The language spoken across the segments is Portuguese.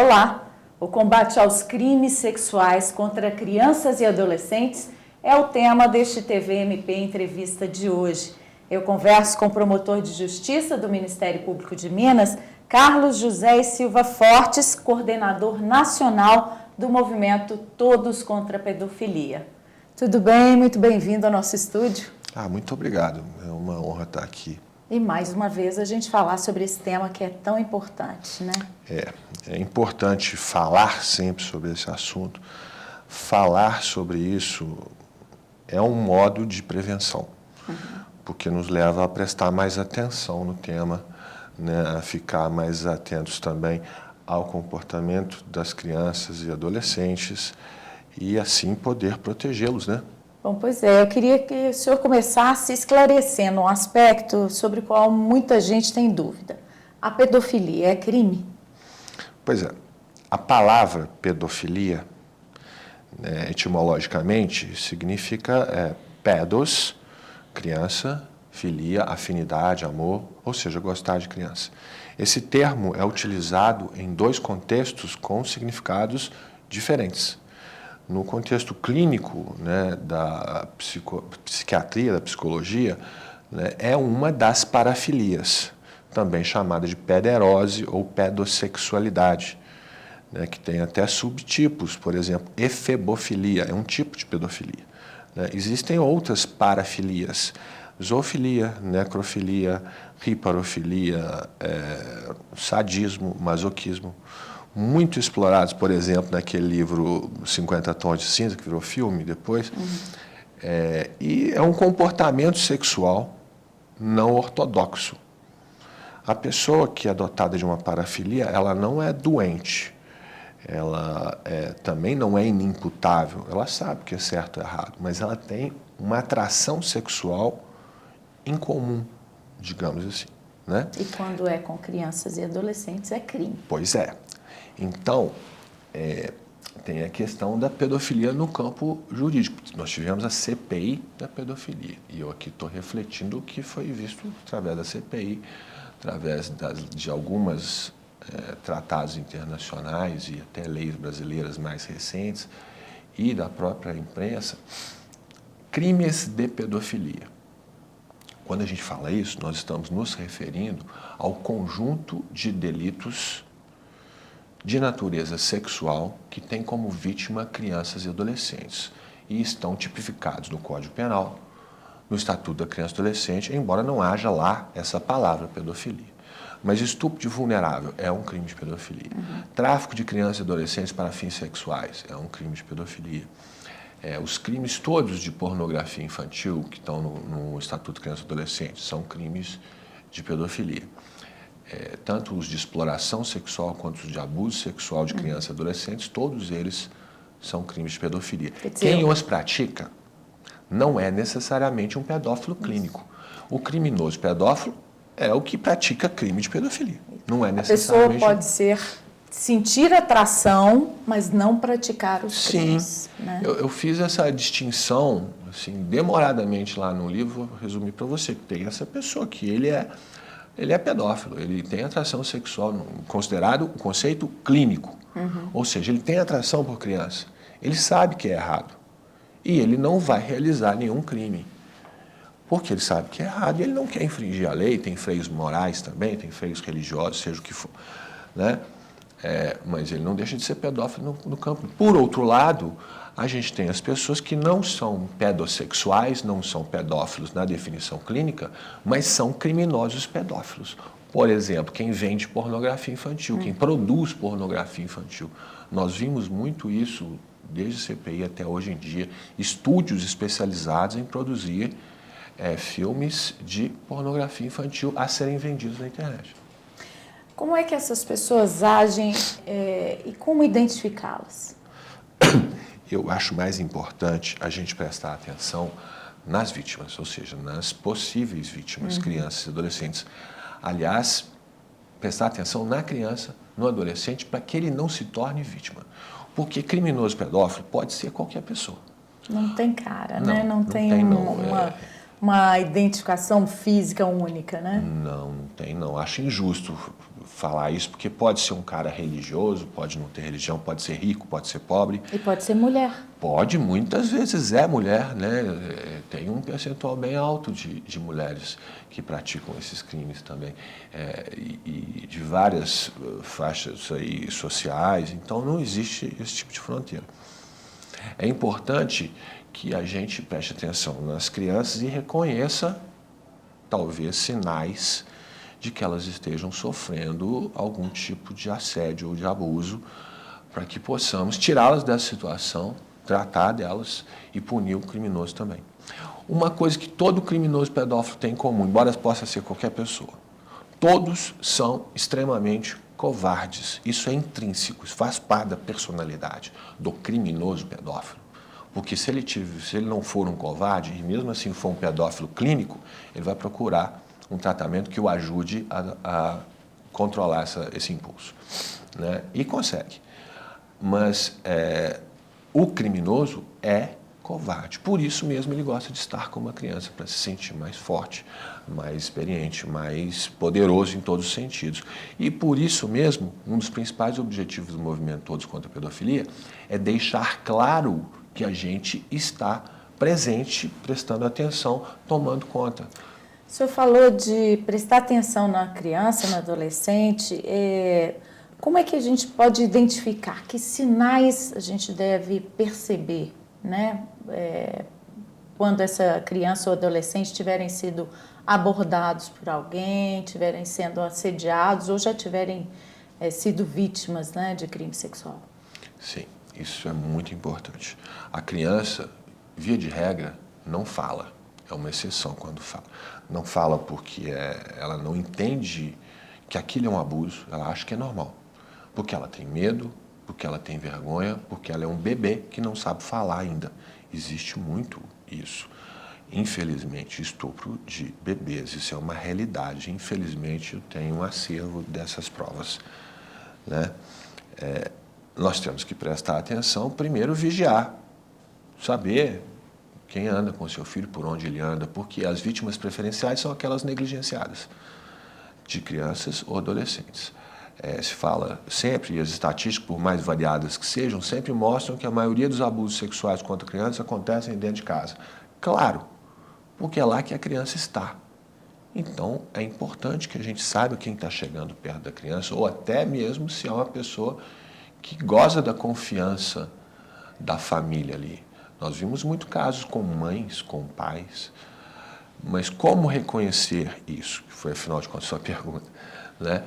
Olá! O combate aos crimes sexuais contra crianças e adolescentes é o tema deste TVMP Entrevista de hoje. Eu converso com o promotor de justiça do Ministério Público de Minas, Carlos José e Silva Fortes, coordenador nacional do movimento Todos contra a Pedofilia. Tudo bem? Muito bem-vindo ao nosso estúdio. Muito obrigado. É uma honra estar aqui. E mais uma vez a gente falar sobre esse tema que é tão importante, né? É importante falar sempre sobre esse assunto. Falar sobre isso é um modo de prevenção, porque nos leva a prestar mais atenção no tema, né, a ficar mais atentos também ao comportamento das crianças e adolescentes e assim poder protegê-los, né? Bom, pois é, eu queria que o senhor começasse esclarecendo um aspecto sobre o qual muita gente tem dúvida. A pedofilia é crime? Pois é, a palavra pedofilia, né, etimologicamente, significa pedos, criança, filia, afinidade, amor, ou seja, gostar de criança. Esse termo é utilizado em dois contextos com significados diferentes. No contexto clínico, né, da psiquiatria, da psicologia, né, é uma das parafilias, também chamada de pederose ou pedossexualidade, né, que tem até subtipos, por exemplo, efebofilia, é um tipo de pedofilia. Né. Existem outras parafilias, zoofilia, necrofilia, riparofilia, sadismo, masoquismo, muito explorados, por exemplo, naquele livro 50 Tons de Cinza, que virou filme depois. E é um comportamento sexual não ortodoxo. A pessoa que é dotada de uma parafilia, ela não é doente, ela também não é inimputável, ela sabe o que é certo e errado, mas ela tem uma atração sexual incomum, digamos assim, né? E quando é com crianças e adolescentes é crime. Pois é. Então, tem a questão da pedofilia no campo jurídico. Nós tivemos a CPI da pedofilia. E eu aqui estou refletindo o que foi visto através da CPI, através de algumas tratados internacionais e até leis brasileiras mais recentes e da própria imprensa. Crimes de pedofilia. Quando a gente fala isso, nós estamos nos referindo ao conjunto de delitos de natureza sexual que tem como vítima crianças e adolescentes e estão tipificados no Código Penal, no Estatuto da Criança e Adolescente, embora não haja lá essa palavra pedofilia. Mas estupro de vulnerável é um crime de pedofilia. Tráfico de crianças e adolescentes para fins sexuais é um crime de pedofilia. Os crimes todos de pornografia infantil que estão no Estatuto da Criança e Adolescente são crimes de pedofilia. Tanto os de exploração sexual quanto os de abuso sexual de crianças e adolescentes, todos eles são crimes de pedofilia. Quem os pratica não é necessariamente um pedófilo clínico. O criminoso pedófilo é o que pratica crime de pedofilia. Não é necessariamente... A pessoa pode sentir atração, mas não praticar os crimes. Sim, né? Eu fiz essa distinção, assim, demoradamente lá no livro, vou resumir para você, que tem essa pessoa que ele é pedófilo, ele tem atração sexual, considerado um conceito clínico. Ou seja, ele tem atração por criança, ele sabe que é errado e ele não vai realizar nenhum crime, porque ele sabe que é errado e ele não quer infringir a lei. Tem freios morais também, tem freios religiosos, seja o que for, né? Mas ele não deixa de ser pedófilo no campo. Por outro lado, a gente tem as pessoas que não são pedossexuais, não são pedófilos na definição clínica, mas são criminosos pedófilos. Por exemplo, quem vende pornografia infantil, quem produz pornografia infantil. Nós vimos muito isso desde a CPI até hoje em dia, estúdios especializados em produzir filmes de pornografia infantil a serem vendidos na internet. Como é que essas pessoas agem e como identificá-las? Eu acho mais importante a gente prestar atenção nas vítimas, ou seja, nas possíveis vítimas, crianças e adolescentes. Aliás, prestar atenção na criança, no adolescente, para que ele não se torne vítima. Porque criminoso pedófilo pode ser qualquer pessoa. Não tem cara, né? Não tem uma identificação física única, né? Não tem não. Acho injusto falar isso, porque pode ser um cara religioso, pode não ter religião, pode ser rico, pode ser pobre. E pode ser mulher. Pode, muitas vezes é mulher, né? Tem um percentual bem alto de mulheres que praticam esses crimes também, e de várias faixas aí sociais, então não existe esse tipo de fronteira. É importante que a gente preste atenção nas crianças e reconheça, talvez, sinais de que elas estejam sofrendo algum tipo de assédio ou de abuso, para que possamos tirá-las dessa situação, tratar delas e punir o criminoso também. Uma coisa que todo criminoso pedófilo tem em comum, embora possa ser qualquer pessoa, todos são extremamente covardes. Isso é intrínseco, isso faz parte da personalidade do criminoso pedófilo. Porque se ele não for um covarde, e mesmo assim for um pedófilo clínico, ele vai procurar um tratamento que o ajude a controlar esse impulso, né? E consegue. Mas o criminoso é covarde. Por isso mesmo ele gosta de estar com uma criança, para se sentir mais forte, mais experiente, mais poderoso em todos os sentidos. E por isso mesmo, um dos principais objetivos do movimento Todos contra a Pedofilia é deixar claro que a gente está presente, prestando atenção, tomando conta. O senhor falou de prestar atenção na criança, no adolescente. Como é que a gente pode identificar? Que sinais a gente deve perceber, né? Quando essa criança ou adolescente tiverem sido abordados por alguém, tiverem sendo assediados ou já tiverem sido vítimas, né, de crime sexual? Sim, isso é muito importante. A criança, via de regra, não fala. É uma exceção quando fala. Não fala porque ela não entende que aquilo é um abuso, ela acha que é normal. Porque ela tem medo, porque ela tem vergonha, porque ela é um bebê que não sabe falar ainda. Existe muito isso. Infelizmente, estupro de bebês, isso é uma realidade. Infelizmente, eu tenho um acervo dessas provas, né? Nós temos que prestar atenção, primeiro vigiar, saber quem anda com seu filho, por onde ele anda, porque as vítimas preferenciais são aquelas negligenciadas, de crianças ou adolescentes. Se fala sempre, e as estatísticas, por mais variadas que sejam, sempre mostram que a maioria dos abusos sexuais contra crianças acontecem dentro de casa. Claro, porque é lá que a criança está. Então, é importante que a gente saiba quem está chegando perto da criança, ou até mesmo se é uma pessoa que goza da confiança da família ali. Nós vimos muitos casos com mães, com pais, mas como reconhecer isso? Que foi, afinal de contas, a sua pergunta, né?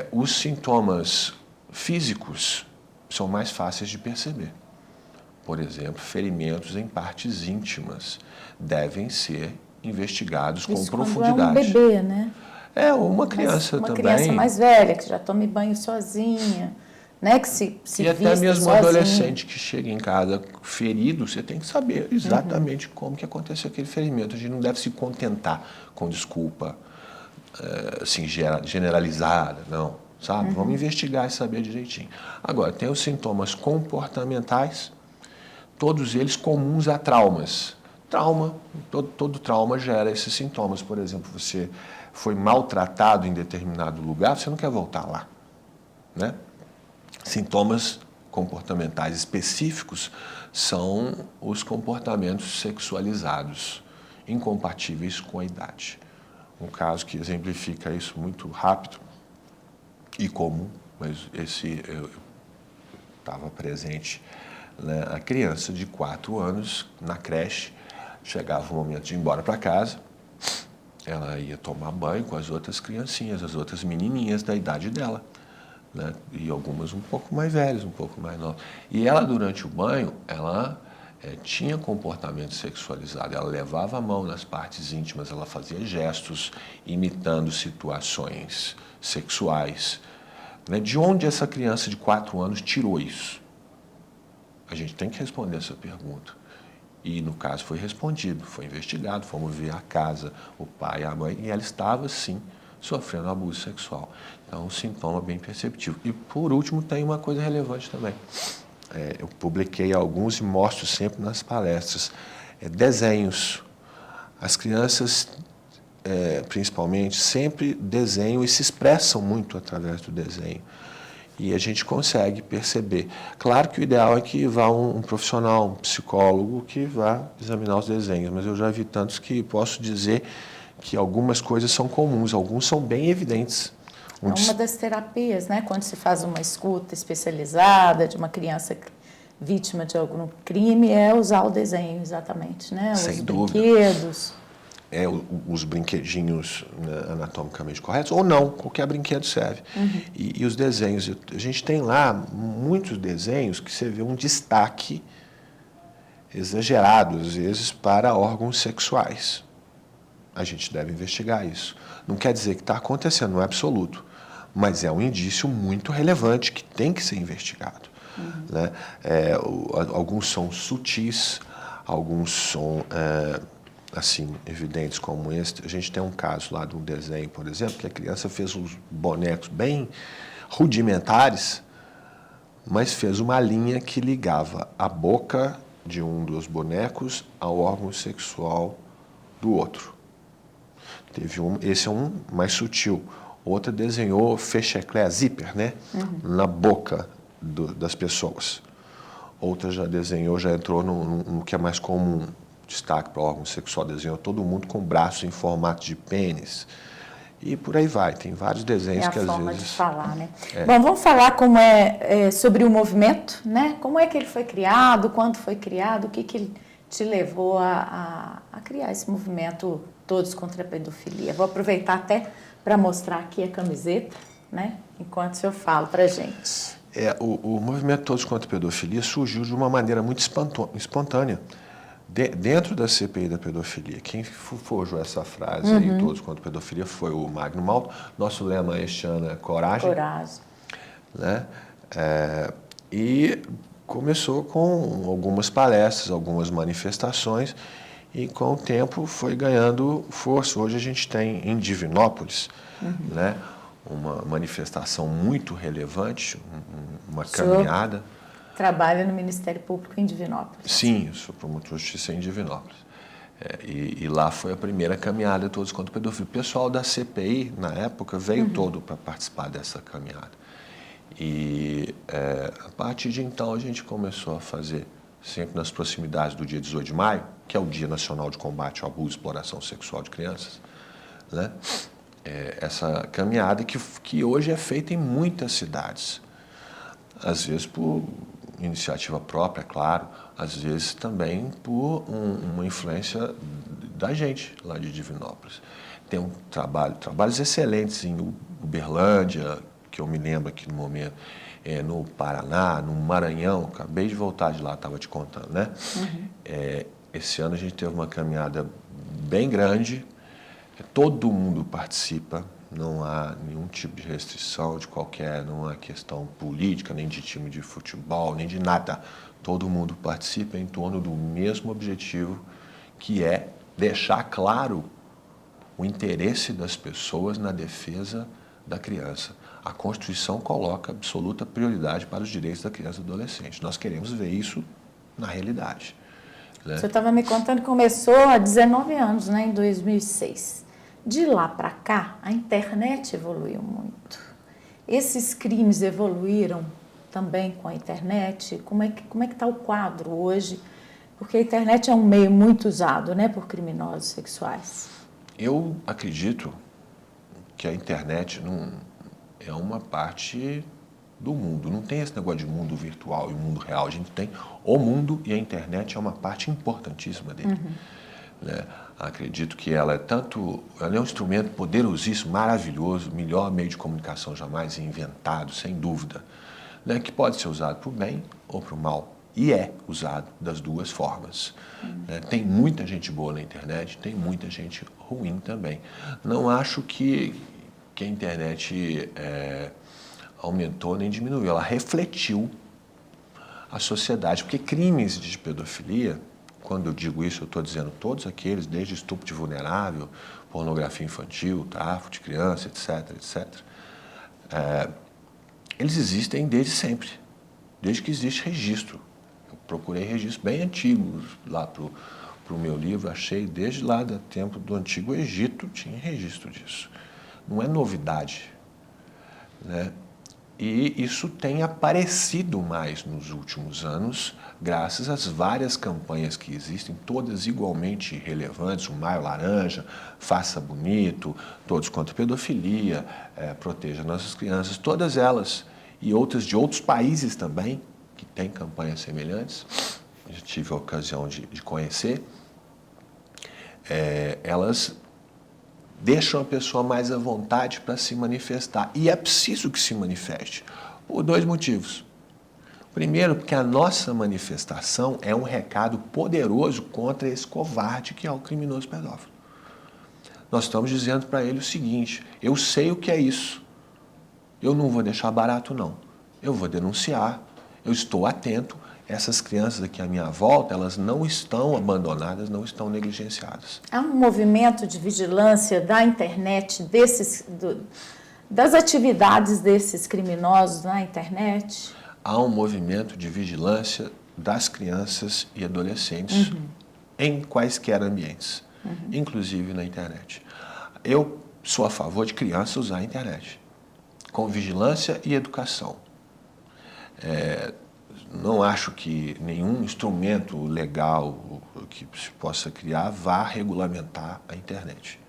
Os sintomas físicos são mais fáceis de perceber. Por exemplo, ferimentos em partes íntimas devem ser investigados com profundidade. Isso quando é um bebê, né? Uma criança também. Uma criança mais velha, que já tome banho sozinha, né? Que se e até mesmo um adolescente que chega em casa ferido, você tem que saber exatamente como que aconteceu aquele ferimento. A gente não deve se contentar com desculpa assim, generalizada, não, sabe? Vamos investigar e saber direitinho. Agora, tem os sintomas comportamentais, todos eles comuns a traumas. Todo trauma gera esses sintomas. Por exemplo, você foi maltratado em determinado lugar, você não quer voltar lá, né? Sintomas comportamentais específicos são os comportamentos sexualizados, incompatíveis com a idade. Um caso que exemplifica isso muito rápido e comum, mas eu estava presente, né? A criança de 4 anos na creche, chegava o momento de ir embora para casa, ela ia tomar banho com as outras criancinhas, as outras menininhas da idade dela, né? E algumas um pouco mais velhas, um pouco mais novas. E ela, durante o banho, ela tinha comportamento sexualizado, ela levava a mão nas partes íntimas, ela fazia gestos imitando situações sexuais, né? De onde essa criança de 4 anos tirou isso? A gente tem que responder essa pergunta. E, no caso, foi respondido, foi investigado, fomos ver a casa, o pai, a mãe, e ela estava, sim, sofrendo abuso sexual. Então, um sintoma bem perceptível. E, por último, tem uma coisa relevante também. Eu publiquei alguns e mostro sempre nas palestras. Desenhos. As crianças principalmente, sempre desenham e se expressam muito através do desenho. E a gente consegue perceber. Claro que o ideal é que vá um profissional, um psicólogo, que vá examinar os desenhos, mas eu já vi tantos que posso dizer que algumas coisas são comuns, alguns são bem evidentes. É uma das terapias, né? Quando se faz uma escuta especializada de uma criança vítima de algum crime, é usar o desenho, exatamente, né? Sem os dúvida. brinquedos. Os brinquedinhos, né, anatomicamente corretos, ou não, qualquer brinquedo serve. E os desenhos, a gente tem lá muitos desenhos que você vê um destaque exagerado, às vezes, para órgãos sexuais. A gente deve investigar isso. Não quer dizer que está acontecendo, não é absoluto, mas é um indício muito relevante que tem que ser investigado. Né? Alguns são sutis, alguns são assim, evidentes como esse. A gente tem um caso lá de um desenho, por exemplo, que a criança fez uns bonecos bem rudimentares, mas fez uma linha que ligava a boca de um dos bonecos ao órgão sexual do outro. Esse é um mais sutil. Outra desenhou fecheclé, zíper, né? Na boca das pessoas. Outra já desenhou, já entrou no que é mais comum, destaque para o órgão sexual, desenhou todo mundo com braços em formato de pênis. E por aí vai, tem vários desenhos que às vezes... É a forma de falar, né? Bom, vamos falar como sobre o movimento, né? Como é que ele foi criado, quando foi criado, o que ele te levou a criar esse movimento Todos contra a Pedofilia. Vou aproveitar até para mostrar aqui a camiseta, né? Enquanto eu falo para a gente. O movimento Todos contra a Pedofilia surgiu de uma maneira muito espontânea. Dentro da CPI da pedofilia, quem forjou essa frase aí, Todos contra a Pedofilia, foi o Magno Malta. Nosso lema este ano é Coragem. Coragem. Né? E começou com algumas palestras, algumas manifestações, e com o tempo foi ganhando força. Hoje a gente tem em Divinópolis, né, uma manifestação muito relevante, uma caminhada. Trabalha no Ministério Público em Divinópolis. Sim, eu sou promotor de justiça em Divinópolis. E lá foi a primeira caminhada Todos contra a Pedofilia. O pessoal da CPI, na época, veio todo para participar dessa caminhada. E a partir de então a gente começou a fazer, sempre nas proximidades do dia 18 de maio, que é o Dia Nacional de Combate ao Abuso e Exploração Sexual de Crianças, né? Essa caminhada que hoje é feita em muitas cidades. Às vezes por iniciativa própria, claro, às vezes também por uma influência da gente lá de Divinópolis. Tem trabalhos excelentes em Uberlândia, que eu me lembro aqui no momento, no Paraná, no Maranhão, acabei de voltar de lá, estava te contando, né? Esse ano a gente teve uma caminhada bem grande, todo mundo participa, não há nenhum tipo de restrição não há questão política, nem de time de futebol, nem de nada. Todo mundo participa em torno do mesmo objetivo, que é deixar claro o interesse das pessoas na defesa da criança. A Constituição coloca absoluta prioridade para os direitos da criança e do adolescente. Nós queremos ver isso na realidade. Né? Você estava me contando que começou há 19 anos, né, em 2006. De lá para cá, a internet evoluiu muito. Esses crimes evoluíram também com a internet? Como é que está o quadro hoje? Porque a internet é um meio muito usado, né, por criminosos sexuais. Eu acredito que a internet não é uma parte do mundo. Não tem esse negócio de mundo virtual e mundo real. A gente tem o mundo e a internet é uma parte importantíssima dele. Né? Acredito que ela é um instrumento poderosíssimo, maravilhoso, melhor meio de comunicação jamais inventado, sem dúvida, né? Que pode ser usado para o bem ou para o mal. E é usado das duas formas. Né? Tem muita gente boa na internet, tem muita gente ruim também. Não acho que a internet aumentou nem diminuiu, ela refletiu a sociedade, porque crimes de pedofilia, quando eu digo isso, eu estou dizendo todos aqueles, desde estupro de vulnerável, pornografia infantil, tráfico de criança, etc., etc., eles existem desde sempre, desde que existe registro. Eu procurei registros bem antigos lá para para o meu livro, achei desde lá do tempo do Antigo Egito, tinha registro disso. Não é novidade, né? E isso tem aparecido mais nos últimos anos, graças às várias campanhas que existem, todas igualmente relevantes, o Maio Laranja, Faça Bonito, Todos contra a Pedofilia, Proteja Nossas Crianças, todas elas, e outras de outros países também, que têm campanhas semelhantes, já tive a ocasião de conhecer, elas deixam a pessoa mais à vontade para se manifestar. E é preciso que se manifeste, por dois motivos. Primeiro, porque a nossa manifestação é um recado poderoso contra esse covarde que é o criminoso pedófilo. Nós estamos dizendo para ele o seguinte: eu sei o que é isso, eu não vou deixar barato não, eu vou denunciar, eu estou atento, essas crianças aqui à minha volta, elas não estão abandonadas, não estão negligenciadas. Há um movimento de vigilância da internet, das atividades desses criminosos na internet? Há um movimento de vigilância das crianças e adolescentes em quaisquer ambientes, inclusive na internet. Eu sou a favor de crianças usar a internet, com vigilância e educação. Não acho que nenhum instrumento legal que se possa criar vá regulamentar a internet.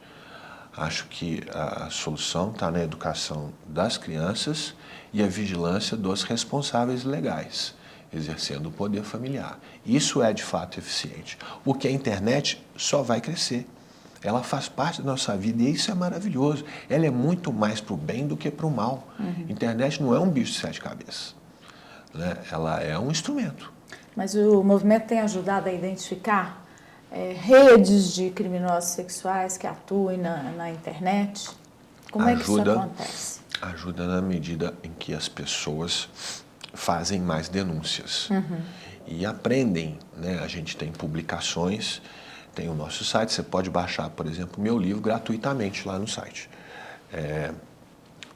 Acho que a solução está na educação das crianças e a vigilância dos responsáveis legais, exercendo o poder familiar. Isso é de fato eficiente, porque a internet só vai crescer. Ela faz parte da nossa vida e isso é maravilhoso. Ela é muito mais para o bem do que para o mal. A internet não é um bicho de sete cabeças. Né? Ela é um instrumento. Mas o movimento tem ajudado a identificar redes de criminosos sexuais que atuem na internet? Como é que isso acontece? Ajuda na medida em que as pessoas fazem mais denúncias e aprendem. Né? A gente tem publicações, tem o nosso site, você pode baixar, por exemplo, o meu livro gratuitamente lá no site.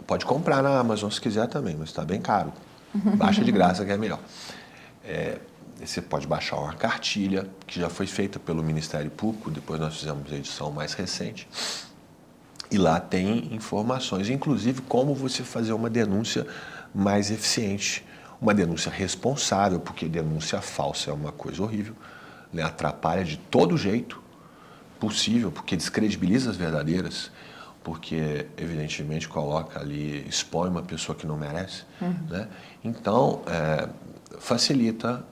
Pode comprar na Amazon se quiser também, mas está bem caro. Baixa de graça que é melhor. Você pode baixar uma cartilha que já foi feita pelo Ministério Público, depois nós fizemos a edição mais recente, e lá tem informações, inclusive como você fazer uma denúncia mais eficiente, uma denúncia responsável, porque denúncia falsa é uma coisa horrível, né? Atrapalha de todo jeito possível, porque descredibiliza as verdadeiras, porque evidentemente coloca ali, expõe uma pessoa que não merece, né? Então, facilita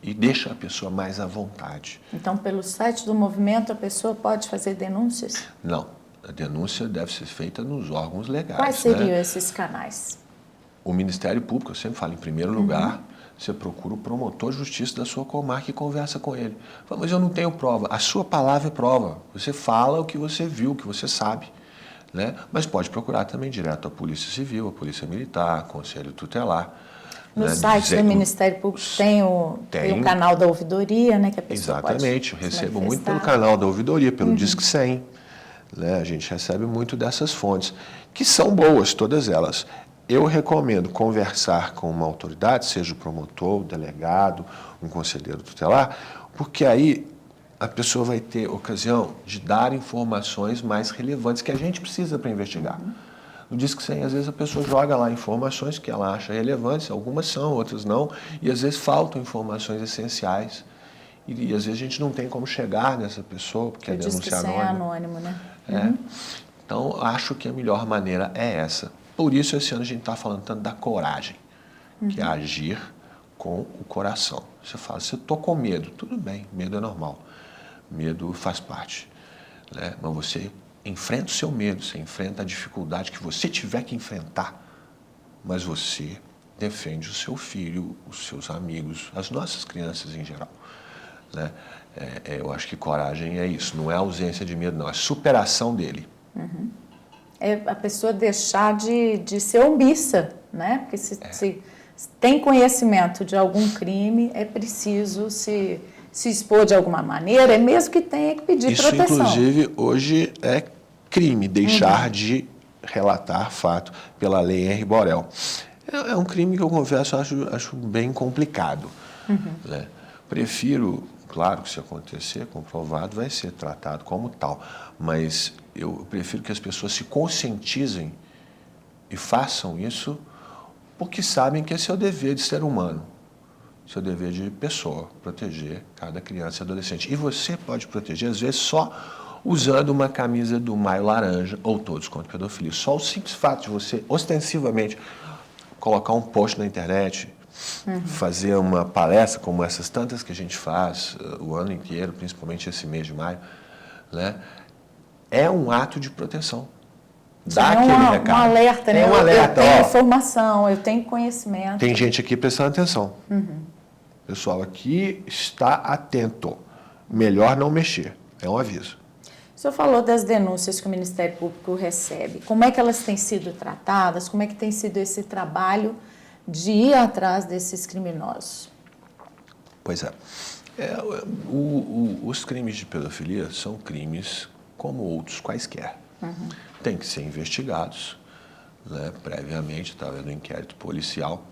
e deixa a pessoa mais à vontade. Então, pelo site do movimento, a pessoa pode fazer denúncias? Não, a denúncia deve ser feita nos órgãos legais. Quais seriam esses canais? O Ministério Público, eu sempre falo, em primeiro lugar, você procura o promotor de justiça da sua comarca e conversa com ele. Fala, mas eu não tenho prova. A sua palavra é prova. Você fala o que você viu, o que você sabe. Né? Mas pode procurar também direto a Polícia Civil, a Polícia Militar, Conselho Tutelar. No site do Ministério Público tem o canal da ouvidoria, né, que a pessoa exatamente, pode eu recebo muito pelo canal da ouvidoria, pelo Disque 100. Né? A gente recebe muito dessas fontes, que são boas, todas elas. Eu recomendo conversar com uma autoridade, seja o promotor, o delegado, um conselheiro tutelar, porque aí a pessoa vai ter ocasião de dar informações mais relevantes que a gente precisa para investigar. No Disque 100, às vezes a pessoa joga lá informações que ela acha relevantes, algumas são, outras não, e às vezes faltam informações essenciais. E às vezes a gente não tem como chegar nessa pessoa, porque a denúncia é anônimo, né? Então, acho que a melhor maneira é essa. Por isso, esse ano a gente está falando tanto da coragem, que é agir com o coração. Você fala, se eu estou com medo, tudo bem, medo é normal, medo faz parte. Né? Mas você enfrenta o seu medo, você enfrenta a dificuldade que você tiver que enfrentar, mas você defende o seu filho, os seus amigos, as nossas crianças em geral. Né? Eu acho que coragem é isso, não é ausência de medo, não, é superação dele. É a pessoa deixar de ser omissa, né? Porque se tem conhecimento de algum crime, é preciso se expor de alguma maneira, mesmo que tenha que pedir proteção. Isso, inclusive, hoje é crime, deixar de relatar fato pela lei Henri Borel. É um crime que eu confesso, acho bem complicado. Né? Prefiro Claro que se acontecer, comprovado, vai ser tratado como tal. Mas eu prefiro que as pessoas se conscientizem e façam isso porque sabem que esse é o dever de ser humano. Seu dever de pessoa, proteger cada criança e adolescente. E você pode proteger, às vezes, só usando uma camisa do Maio Laranja ou Todos contra a Pedofilia. Só o simples fato de você, ostensivamente, colocar um post na internet, fazer uma palestra como essas tantas que a gente faz o ano inteiro, principalmente esse mês de maio, né, é um ato de proteção. Dá aquele recado. Um alerta, né? É um alerta. Eu tenho informação, eu tenho conhecimento. Tem gente aqui prestando atenção. O pessoal aqui está atento. Melhor não mexer. É um aviso. O senhor falou das denúncias que o Ministério Público recebe. Como é que elas têm sido tratadas? Como é que tem sido esse trabalho de ir atrás desses criminosos? Pois é. Os crimes de pedofilia são crimes como outros quaisquer. Tem que ser investigados, né, previamente, através do inquérito policial,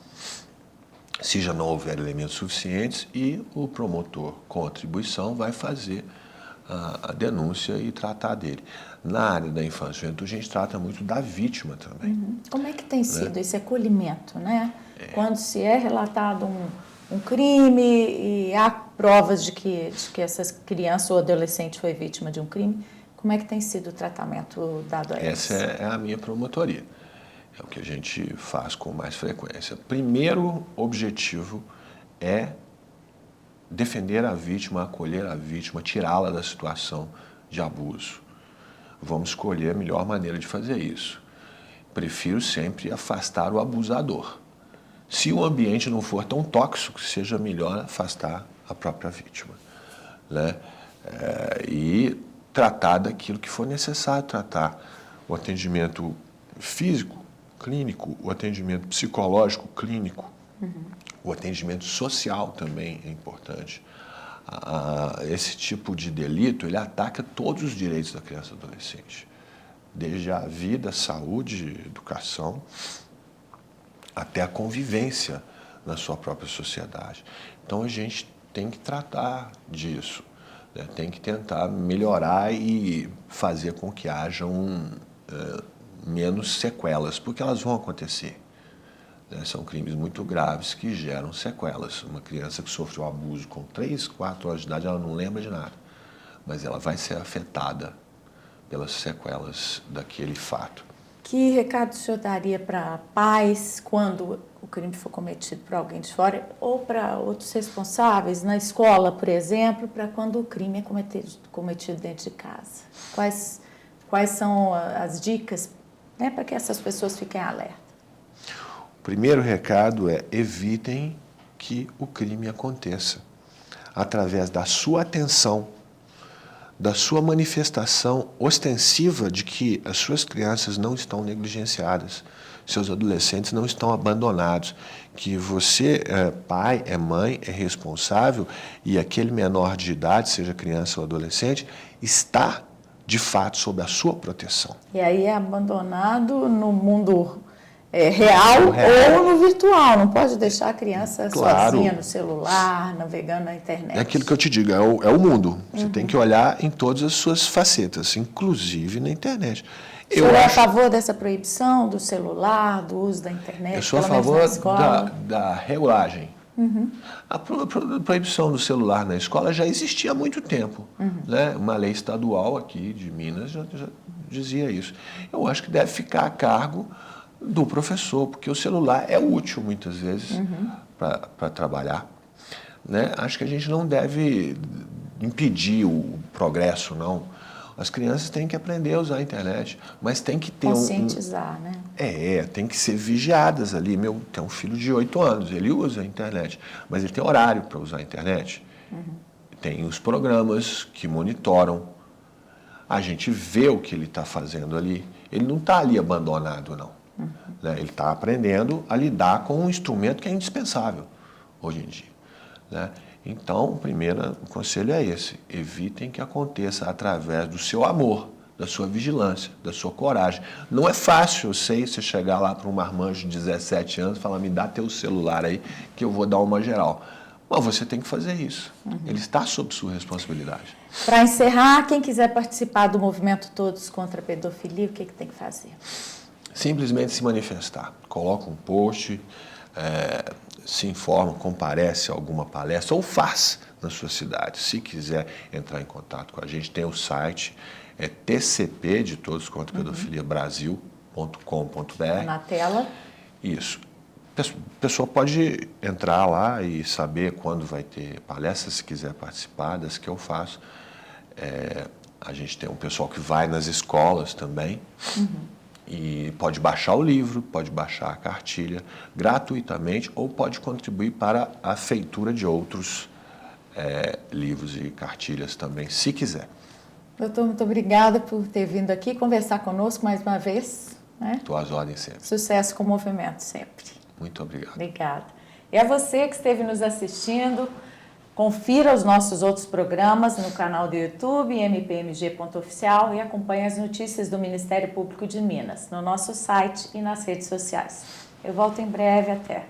se já não houver elementos suficientes, e o promotor com atribuição vai fazer a denúncia e tratar dele. Na área da infância e juventude, a gente trata muito da vítima também. Como é que tem sido esse acolhimento, né? Quando se é relatado um crime e há provas de que essa criança ou adolescente foi vítima de um crime, como é que tem sido o tratamento dado a eles? Essa é a minha promotoria. É o que a gente faz com mais frequência. Primeiro objetivo é defender a vítima, acolher a vítima, tirá-la da situação de abuso. Vamos escolher a melhor maneira de fazer isso. Prefiro sempre afastar o abusador. Se o ambiente não for tão tóxico, seja melhor afastar a própria vítima, né? E tratar daquilo que for necessário tratar. O atendimento físico, clínico, o atendimento psicológico, clínico, o atendimento social também é importante. Esse tipo de delito, ele ataca todos os direitos da criança e do adolescente, desde a vida, saúde, educação, até a convivência na sua própria sociedade. Então a gente tem que tratar disso, né? Tem que tentar melhorar e fazer com que hajam menos sequelas, porque elas vão acontecer. São crimes muito graves que geram sequelas. Uma criança que sofreu abuso com 3, 4 anos de idade, ela não lembra de nada, mas ela vai ser afetada pelas sequelas daquele fato. Que recado o senhor daria para pais quando o crime for cometido por alguém de fora ou para outros responsáveis, na escola, por exemplo, para quando o crime é cometido dentro de casa? Quais são as dicas, né, para que essas pessoas fiquem alerta? O primeiro recado é: evitem que o crime aconteça através da sua atenção, da sua manifestação ostensiva de que as suas crianças não estão negligenciadas, seus adolescentes não estão abandonados, que você, pai, mãe, é responsável e aquele menor de idade, seja criança ou adolescente, está, de fato, sob a sua proteção. E aí é abandonado no mundo real ou no virtual, não pode deixar a criança sozinha no celular, navegando na internet. É aquilo que eu te digo, é o mundo. Você tem que olhar em todas as suas facetas, inclusive na internet. O senhor é a favor dessa proibição do celular, do uso da internet? Eu sou a favor da regulagem. A proibição do celular na escola já existia há muito tempo, né? Uma lei estadual aqui de Minas já dizia isso. Eu acho que deve ficar a cargo do professor, porque o celular é útil muitas vezes para trabalhar, né? Acho que a gente não deve impedir o progresso, não. As crianças têm que aprender a usar a internet, mas tem que ter conscientizar, né? Tem que ser vigiadas ali. Tem um filho de 8 anos, ele usa a internet, mas ele tem horário para usar a internet. Tem os programas que monitoram. A gente vê o que ele está fazendo ali. Ele não está ali abandonado, não. Né? Ele está aprendendo a lidar com um instrumento que é indispensável hoje em dia, né? Então, o primeiro conselho é esse: evitem que aconteça através do seu amor, da sua vigilância, da sua coragem. Não é fácil, eu sei, você chegar lá para um marmanjo de 17 anos e falar: me dá teu celular aí que eu vou dar uma geral. Mas você tem que fazer isso. Ele está sob sua responsabilidade. Para encerrar, quem quiser participar do movimento Todos contra a Pedofilia, o que tem que fazer? Simplesmente se manifestar. Coloca um post, se informa, comparece a alguma palestra ou faz na sua cidade. Se quiser entrar em contato com a gente, tem o site, TCP, de Todos contra a Pedofilia, Brasil.com.br. Na tela. Isso. A pessoa pode entrar lá e saber quando vai ter palestra, se quiser participar das que eu faço. A gente tem um pessoal que vai nas escolas também. E pode baixar o livro, pode baixar a cartilha gratuitamente ou pode contribuir para a feitura de outros livros e cartilhas também, se quiser. Doutor, muito obrigada por ter vindo aqui conversar conosco mais uma vez. Estou às ordens sempre. Sucesso com o movimento sempre. Muito obrigado. Obrigada. E a você que esteve nos assistindo, confira os nossos outros programas no canal do YouTube, mpmg.oficial, e acompanhe as notícias do Ministério Público de Minas, no nosso site e nas redes sociais. Eu volto em breve, até.